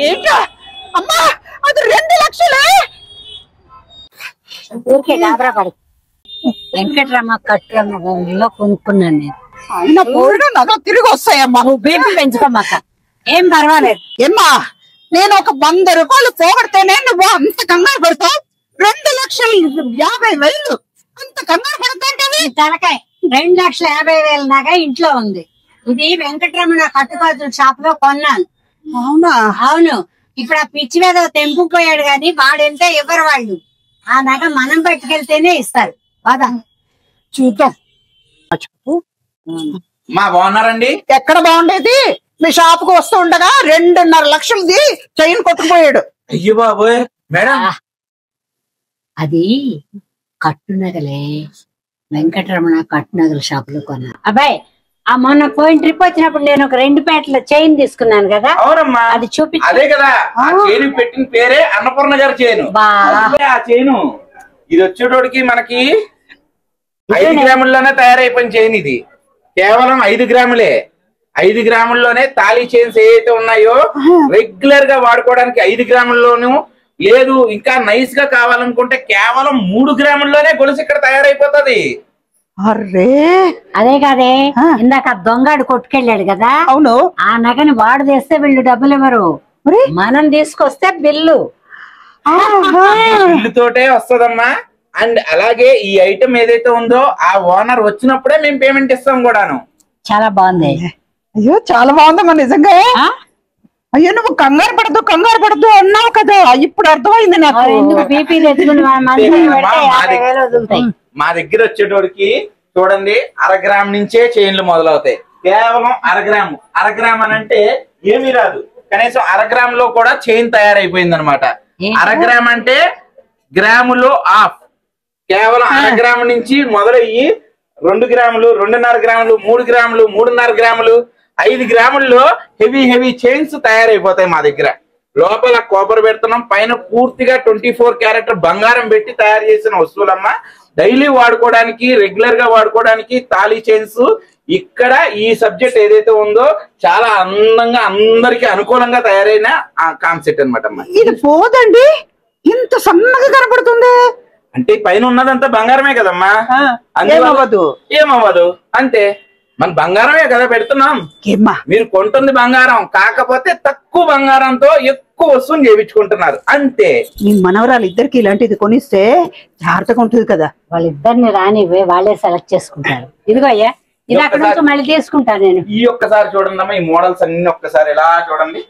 ఏంటా అమ్మా అది 2 లక్షలే ఊరికే గాబరా పడి వెంకటరమ్మ కట్టులో కొనుక్కున్నాను నేను. అయినా పోయినా నగలు తిరిగి వస్తాయమ్మా. నువ్వు బీపీ పెంచుకోమాక, ఏం పర్వాలేదు. ఏమ్మా నేను ఒక 100 రూపాయలు పోగొడితేనే నువ్వు అంత కంగారు పడతావు? 2,50,000 అంత కంగారు పడతాంటే తలకాయ 2,50,000 నగ ఇంట్లో ఉంది. ఇది వెంకటరమణ కట్టుగాజుల షాప్ లో కొన్నాను. అవునా? అవును. ఇప్పుడు ఆ పిచ్చి మీద తెంపుకుపోయాడు గాని వాడెళ్తే ఇవ్వరు వాళ్ళు. ఆ నగ మనం పట్టుకెళ్తేనే ఇస్తారు. పదా చూద్దాం. మా బాగున్నారండి? ఎక్కడ బాగుండేది? మీ షాప్ కు వస్తూ ఉండగా 2.5 లక్షలది చైన్ కొట్టుకుపోయాడు. అయ్యో బాబోయ్ మేడం, అది కట్టునగలే, వెంకటరమణ కట్టునగల షాప్ లో కొన్నా. అబ్బాయి ఆ మొన్న పోయిన ట్రిప్ వచ్చినప్పుడు నేను ఒక 2 పేటల చైన్ తీసుకున్నాను కదా. అవునమ్మా, అది చూపి. అదే కదా ఆ చైన్ పెట్టిన పేరే అన్నపూర్ణ గారి చైన్. ఆ చైను ఇది వచ్చేటోడికి మనకి 5 గ్రాముల్లోనే తయారైపోయిన చైన్. ఇది కేవలం 5 గ్రాములే. 5 గ్రాముల్లోనే తాళీ చైన్స్ ఏవైతే ఉన్నాయో రెగ్యులర్ గా వాడుకోవడానికి 5 గ్రాముల్లోనూ లేదు, ఇంకా నైస్ గా కావాలనుకుంటే కేవలం 3 గ్రాముల్లోనే గొలుసు ఇక్కడ తయారైపోతుంది. అర్రే అదే కాదే, ఇందాక దొంగడు కొట్టుకెళ్ళాడు కదా. అవును. ఆ నగని వాడు తెస్తే వీళ్ళు డబ్బులు ఇవ్వరు, మనం తీసుకొస్తే బిల్లు. బిల్లుతోటే వస్తుందమ్మా. అండ్ అలాగే ఈ ఐటమ్ ఏదైతే ఉందో ఆ ఓనర్ వచ్చినప్పుడే మేము పేమెంట్ ఇస్తాం కూడాను. చాలా బాగుంది. అయ్యో చాలా బాగుందమ్మా నిజంగా. అయ్యో నువ్వు కంగారు పడద్దు అన్నావు కదా, ఇప్పుడు అర్థమైంది నాకు. బీపీ తెచ్చుకుని మా దగ్గర వచ్చేటోడికి చూడండి 1/2 గ్రామ్ నుంచే చైన్లు మొదలవుతాయి. కేవలం 1/2 గ్రాము. 1/2 గ్రామ్ అని అంటే ఏమీ రాదు, కనీసం 1/2 గ్రామ్ లో కూడా చైన్ తయారైపోయింది అనమాట. 1/2 గ్రామ్ అంటే గ్రాములో ఆఫ్. కేవలం 1/2 గ్రాము నుంచి మొదలయ్యి 2 గ్రాములు, 2.5 గ్రాములు, 3 గ్రాములు, 3.5 గ్రాములు, 5 గ్రాముల్లో హెవీ చైన్స్ తయారైపోతాయి మా దగ్గర. లోపల కాపర్ పెడుతున్నాం, పైన పూర్తిగా 24 క్యారెట్ బంగారం పెట్టి తయారు చేసిన వస్తువులమ్మా. డైలీ వాడుకోవడానికి, రెగ్యులర్ గా వాడుకోవడానికి తాళీ చైన్స్. ఇక్కడ ఈ సబ్జెక్ట్ ఏదైతే ఉందో చాలా అందంగా అందరికి అనుకూలంగా తయారైన కాన్సెప్ట్ అనమాట అమ్మా. ఇది పోదండి, ఇంత సన్నగా కనపడుతుంది అంటే పైన ఉన్నదంతా బంగారమే కదమ్మా. ఏమవ్వదు అంతే, మన బంగారమే కదా పెడుతున్నాం. మీరు కొంటుంది బంగారం, కాకపోతే తక్కువ బంగారంతో ఎక్కువ వస్తువుని చేయించుకుంటున్నారు అంతే. మీ మనవరాలు ఇద్దరికి ఇలాంటిది కొనిస్తే జాగ్రత్తగా ఉంటుంది కదా. వాళ్ళిద్దరిని రానివే, వాళ్ళే సెలెక్ట్ చేసుకుంటారు. ఇదిగో అయ్యా, ఇది అక్కడ నుంచి మళ్ళీ తీసుకుంటాను నేను. ఈ ఒక్కసారి చూడండి అమ్మా, ఈ మోడల్స్ అన్ని ఒక్కసారి ఎలా చూడండి.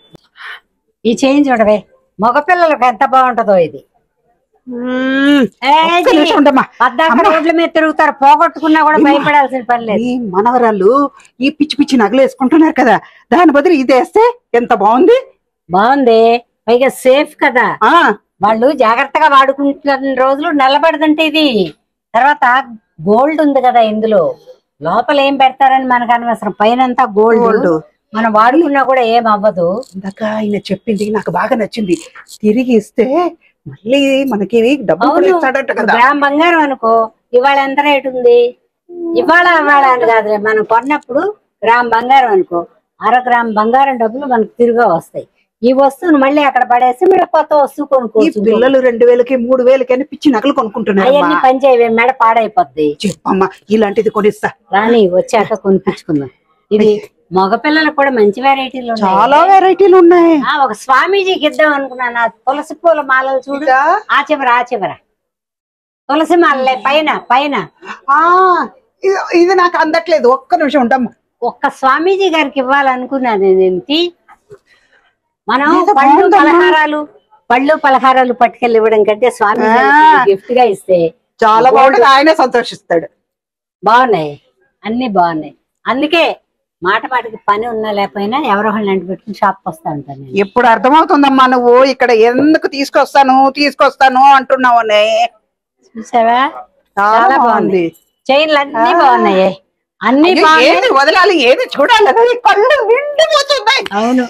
ఈ చైన్ చూడవే, మగపిల్లలకు ఎంత బాగుంటదో ఇది. రోడ్ల మీద తిరుగుతారు, పోగొట్టుకున్నా కూడా భయపడాల్సిన పని లేదు. మనవరాళ్ళు ఈ పిచ్చి నగలు వేసుకుంటున్నారు కదా, దాని బదులు ఇది వేస్తే ఎంత బాగుంది. పైగా సేఫ్ కదా. వాళ్ళు జాగ్రత్తగా వాడుకుంటున్న రోజులు నిలబడదంటే ఇది. తర్వాత గోల్డ్ ఉంది కదా ఇందులో, లోపల ఏం పెడతారని మనకు అనవసరం, పైనంతా గోల్డ్. మనం వాడుకున్నా కూడా ఏం అవ్వదు. ఇందాక ఆయన చెప్పింది నాకు బాగా నచ్చింది, తిరిగి ఇస్తే మళ్ళీ మనకి డబ్బులు ఇస్తాడట కదా. గ్రామ్ బంగారం అనుకో, ఇవాళ ఎంత రేటు ఉంది, ఇవాళ అని కాదులే, మనం కొన్నప్పుడు గ్రామ్ బంగారం అనుకో, 1/2 గ్రామ్ బంగారం డబ్బులు మనకు తిరిగా వస్తాయి. ఈ వస్తువును మళ్ళీ అక్కడ పడేసి మీరు కొత్త వస్తువు కొనుక్కోవచ్చు. పిల్లలు 2,000కి 3,000కి అని పిచ్చి నగలు కొనుక్కుంటున్నారు. అవన్నీ పని చేయవే, మెడ పాడైపోద్ది. చెప్పమ్మా ఇలాంటిది కొనిస్తా. రాని వచ్చాక కొనిపించుకుందాం. ఇది మగపిల్లలు కూడా మంచి వెరైటీలు, చాలా వెరైటీలు ఉన్నాయి. ఒక స్వామీజీకి ఇద్దాం అనుకున్నాను. తులసి పూల మాలలు చూడు, ఆ చివర తులసి మాలలే పైన. ఇది నాకు అందట్లేదు, ఒక్క నిమిషం ఉంటాం. ఒక్క స్వామీజీ గారికి ఇవ్వాలనుకున్నాను నేను. మనం పళ్ళు పలహారాలు పట్టుకెళ్ళి ఇవ్వడం కంటే స్వామీజీ గిఫ్ట్ గా ఇస్తే చాలా బాగుంటుంది, ఆయనే సంతోషిస్తాడు. బాగున్నాయి, అన్ని బాగున్నాయి. అందుకే మాటకి పని ఉన్నా లేకపోయినా ఎవరో వాళ్ళని పెట్టుకుని షాప్కి వస్తా ఉంటాను. ఎప్పుడు అర్థమవుతుందమ్మా నువ్వు ఇక్కడ ఎందుకు తీసుకొస్తాను అంటున్నావు. చూసావా, చాలా బాగుంది. చైన్లు అన్ని బాగున్నాయి, అన్ని వదలాలి, ఏది చూడాలి, కళ్ళు నిండిపోతున్నాయి. అవును.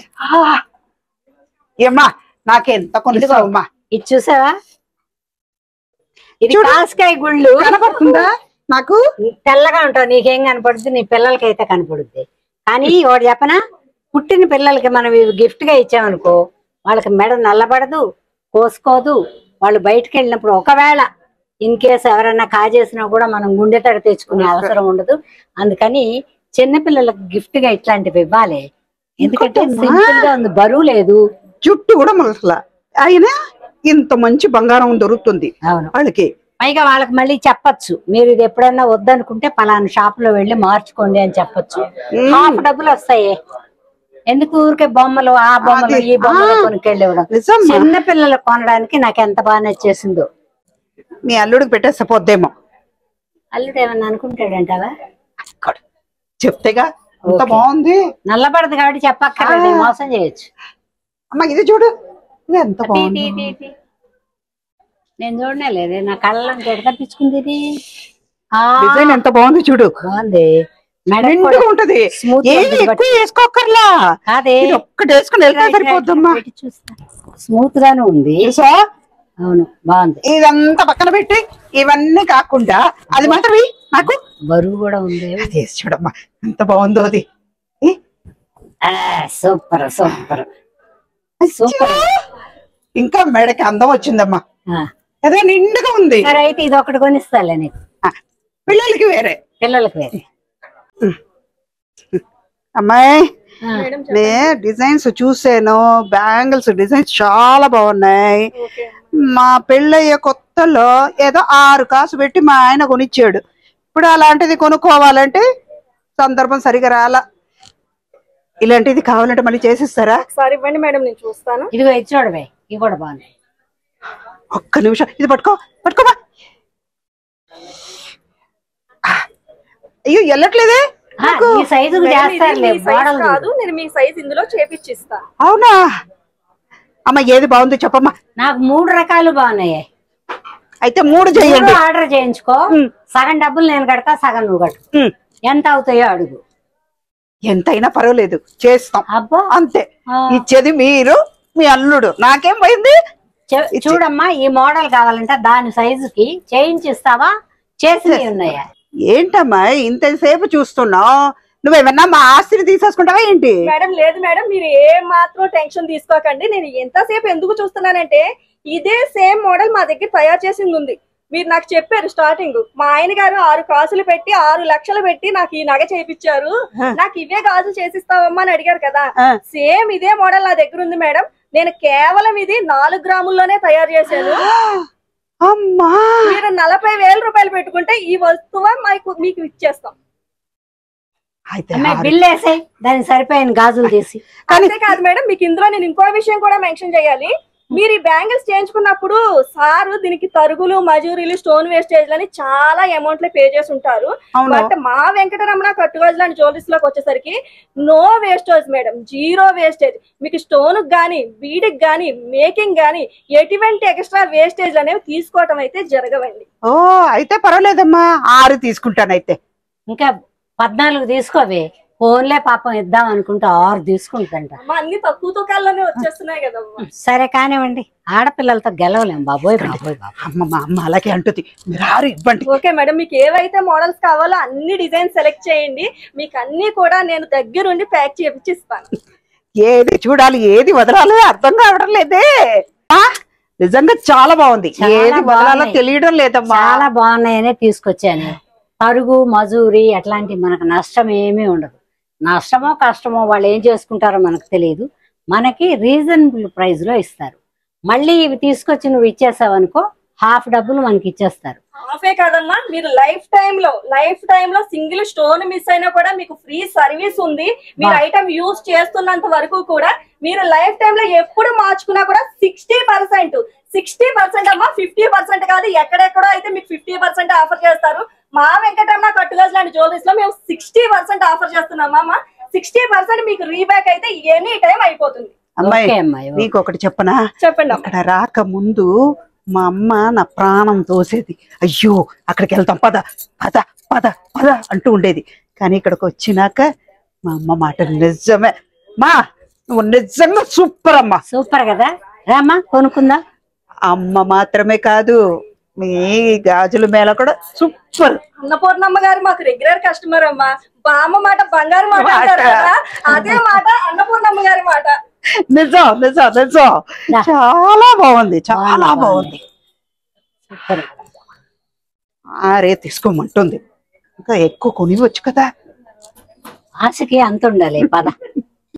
ఏమ్మా నాకెంత కొనిస్తావమ్మా? ఇది చూసావా, ఇది కాస్కాయ గుళ్ళు కనపడుతుందా? నాకు తెల్లగా ఉంటావు, నీకేం కనపడుద్ది, నీ పిల్లలకైతే కనపడుద్ది. కానీ ఒకటి చెప్పనా, పుట్టిన పిల్లలకి మనం గిఫ్ట్ గా ఇచ్చామనుకో, వాళ్ళకి మెడ నల్లబడదు, కోసుకోదు. వాళ్ళు బయటకు వెళ్ళినప్పుడు ఒకవేళ ఇన్ కేసు ఎవరైనా కాజేసినా కూడా మనం గుండె తడి తెచ్చుకునే అవసరం ఉండదు. అందుకని చిన్నపిల్లలకు గిఫ్ట్ గా ఇట్లాంటివి ఇవ్వాలి. ఎందుకంటే సింపుల్ గా ఉంది, బరువు లేదు, జుట్టు కూడా మలసలా. అయినా ఇంత మంచి బంగారం దొరుకుతుంది వాళ్ళకి. పైగా వాళ్ళకి మళ్ళీ చెప్పచ్చు, మీరు ఇది ఎప్పుడైనా వద్దనుకుంటే పలానా షాప్ లో వెళ్ళి మార్చుకోండి అని చెప్పచ్చు. హాఫ్ డబ్బులు వస్తాయి. ఎందుకు ఊరికే బొమ్మలు ఆ బొమ్మలు ఈ బొమ్మలు కొనుక్కెళ్ళివ్వడం. చిన్న పిల్లలు కొనడానికి నాకు ఎంత బాగా నచ్చేసిందో. మీ అల్లుడికి పెట్టేస్తే పోద్దేమో. అల్లుడు ఏమన్నా అనుకుంటాడంటావా? చెప్తేగా ఎంత బాగుంది. నల్లబడదు కాబట్టి చెప్పక్కర్లేదు, మోసం చేయొచ్చు. అమ్మ ఇది చూడు, ఎంత బాగుంది. నేను చూడనే లేదే, నా కళ్ళని తప్పించుకుంది. ఇది డిజైన్ ఎంత బాగుంది చూడు. బాగుంది, ఉంటది, ఎక్కువ వేసుకోకర్లా. ఒక్కటి వేసుకుని వెళ్తే సరిపోద్దమ్మా. స్మూత్ గానే ఉంది. అవును బాగుంది. ఇదంతా పక్కన పెట్టి ఇవన్నీ కాకుండా అది మాత్రం నాకు బరువు కూడా ఉంది. అది చూడమ్మా ఎంత బాగుందో అది. Super super super. ఇంకా మెడకి అందం వచ్చిందమ్మా. అదే నిండుగా ఉంది. సరే అయితే ఇది ఒకటి కొనిస్తాలే నీకు. పిల్లలకి వేరే. పిల్లలకి వేరే. అమ్మాయి నే డిజైన్స్ చూసాను, బ్యాంగిల్స్ డిజైన్స్ చాలా బాగున్నాయి. మా పెళ్ళయ్యే కొత్తలో ఏదో 6 కాసు పెట్టి మా ఆయన కొనిచ్చాడు. ఇప్పుడు అలాంటిది కొనుక్కోవాలంటే సందర్భం సరిగా రాలా. ఇలాంటిది కావాలంటే మళ్ళీ చేసిస్తారా? ఒకసారి ఇవ్వండి మేడం, నేను చూస్తాను. ఇదిగో ఇది చూడవే, ఇది కూడా బాగుంది. ఒక్క నిమిషం, ఇది పట్టుకోమా. అయ్యో వెళ్ళట్లేదే. నేను మీ సైజ్ ఇందులో చేపిచ్చిస్తా. అవునా అమ్మ, ఏది బాగుందో చెప్పమ్మా. నాకు 3 రకాలు బాగున్నాయి. అయితే 3 చేయండి. ఆర్డర్ చేయించుకో, సగం డబ్బులు నేను కడతా, సగం నువ్వు కట్టు. ఎంత అవుతాయో అడుగు. ఎంతైనా పర్వాలేదు, చేస్తాం. అబ్బా అంతే. ఇచ్చేది మీరు, మీ అల్లుడు. నాకేం పోయింది. చూడమ్మా, ఈ మోడల్ కావాలంటే దాని సైజుకి చేయించిస్తావా? చేసి ఉన్నాయా? ఏంటమ్మా ఇంతసేపు చూస్తున్నావు? నువ్వేమన్నా మా ఆస్తిని తీసేసుకుంటావా ఏంటి? మేడం లేదు మేడం, మీరు ఏ మాత్రం టెన్షన్ తీసుకోకండి. నేను ఎంతసేపు ఎందుకు చూస్తున్నానంటే ఇదే సేమ్ మోడల్ మా దగ్గర తయారు చేసింది ఉంది. మీరు నాకు చెప్పారు స్టార్టింగ్, మా ఆయన గారు 6 కాసులు పెట్టి 6 లక్షలు పెట్టి నాకు ఈ నగ చేయించారు, నాకు ఇవే గాజులు చేసిస్తావమ్మా అని అడిగారు కదా. సేమ్ ఇదే మోడల్ నా దగ్గర ఉంది మేడం. నేను కేవలం ఇది 4 గ్రాముల్లోనే తయారు చేశాను. అమ్మా, మీరు 40,000 రూపాయలు పెట్టుకుంటే ఈ వస్తువు మీకు ఇచ్చేస్తాం. బిల్ వేసే దానికి సరిపోయిన గాజులు తీసి. అంతే కాదు మేడం, మీకు ఇందులో నేను ఇంకో విషయం కూడా మెన్షన్ చేయాలి. మీరు ఈ బ్యాంగిల్స్ చేయించుకున్నప్పుడు సారు దీనికి తరుగులు, మజూరీలు, స్టోన్ వేస్టేజ్ లని చాలా అమౌంట్ లో పే చేసి ఉంటారు. బట్ మా వెంకటరమణ కట్టుగాజులు అండ్ జ్యువెలరీస్ లోకి వచ్చేసరికి నో వేస్టేజ్ మేడం, 0 వేస్టేజ్. మీకు స్టోన్ గానీ, బీడికి గానీ, మేకింగ్ గానీ ఎటువంటి ఎక్స్ట్రా వేస్టేజ్ అనేవి తీసుకోవటం అయితే జరగవండి. ఓ అయితే పర్వాలేదమ్మా, 6 తీసుకుంటానైతే. ఇంకా 14 తీసుకోవే. ఫోన్లే పాపం ఇద్దాం అనుకుంటే 6 తీసుకుంటంట. అన్ని తక్కువ తూకాల్లోనే వచ్చేస్తున్నాయి కదమ్మా. సరే కానివ్వండి, ఆడపిల్లలతో గెలవలేం బాబోయ్. అమ్మ అలాగే అంటుంది, మీరు 6 ఇవ్వండి. ఓకే మేడం, మీకు ఏవైతే మోడల్స్ కావాలో అన్ని డిజైన్ సెలెక్ట్ చేయండి. మీకు అన్ని కూడా నేను దగ్గరుండి ప్యాక్ చేపించి ఇస్తాను. ఏది చూడాలి, ఏది వదలాలి అర్థం కావడం లేదే. నిజంగా చాలా బాగుంది, ఏది వదలాలో తెలియడం లేదమ్మా. చాలా బాగున్నాయనే తీసుకొచ్చాను. తరుగు, మజూరి అట్లాంటి మనకు నష్టం ఏమీ ఉండదు. నష్టమో కష్టమో వాళ్ళు ఏం చేసుకుంటారో మనకు తెలియదు. మనకి రీజనబుల్ ప్రైస్ లో ఇస్తారు. మళ్ళీ ఇవి తీసుకొచ్చి నువ్వు ఇచ్చేసావనుకో, హాఫ్ డబ్బులు మనకి ఇచ్చేస్తారు. హాఫే కాదమ్మా, మీరు లైఫ్ టైమ్ లో సింగిల్ స్టోన్ మిస్ అయినా కూడా మీకు ఫ్రీ సర్వీస్ ఉంది. మీరు ఐటమ్ యూజ్ చేస్తున్నంత వరకు కూడా మీరు లైఫ్ టైమ్ లో ఎప్పుడు మార్చుకున్నా కూడా 60% అమ్మా, 50% కాదు. ఎక్కడెక్కడో అయితే మీకు 50% ఆఫర్ చేస్తారు. మా వెంకటరమణ కట్టుగాజులు అండ్ జ్యువెలరీస్ లో మేము 60% ఆఫర్ చేస్తున్నామా. 60% మీకు రీబ్యాక్ అయితే ఎనీ టైం అయిపోతుంది. అమ్మాయి నీకు ఒకటి చెప్పనా? చెప్పండి. అక్కడ రాక ముందు మా అమ్మ నా ప్రాణం తోసేది. అయ్యో అక్కడికి వెళ్తాం, పద పద పద పద అంటూ ఉండేది. కానీ ఇక్కడికి వచ్చినాక మా అమ్మ మాట నిజమే. మా నువ్వు నిజంగా సూపర్ అమ్మా. సూపర్ కదా, రామ్మా కొనుక్కుందా. అమ్మ మాత్రమే కాదు, మీ గాజుల మేళ కూడా సూపర్. అన్నపూర్ణమ్మ గారు మాకు రెగ్యులర్ కస్టమర్ అమ్మా. బామ్మ మాట బంగారు మాట అంటారు కదా, అదే మాట అన్నపూర్ణమ్మ గారి మాట. నిజం నిజం నిజం. చాలా బాగుంది, చాలా బాగుంది. అరే తీసుకోమంటుంది, ఇంకా ఎక్కువ కొనివచ్చు కదా. ఆశకి అంత ఉండాలి పద.